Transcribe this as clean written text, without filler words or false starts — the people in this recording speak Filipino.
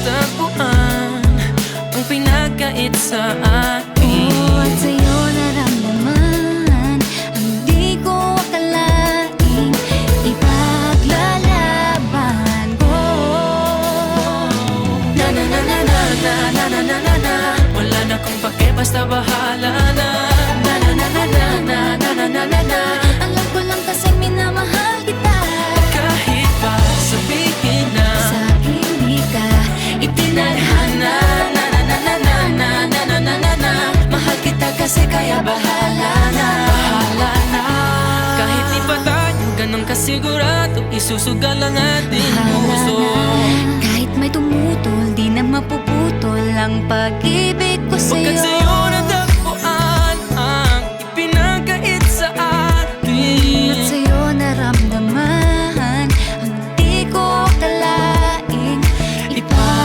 natagpuan ang pinagkait sa akin. At sa'yo naramdaman ang di ko akalaing ipaglalaban ko. Na na na na na na na na na na na. Wala na kung pake, basta bahala na. Na na na na na na na na na na na. Alam ko lang kasi minamahal kita. Kahit pa sabihin na Sa akin di ka itinadhana. na na na na na na na na na na na. Mahal kita kasi kaya bahala na. Bahala na. Kahit di pa tayo ganun kasigurado, isusugal ang ating Bahala puso. na. Kahit may tumutol, di na mapuputol ang pag-ibig.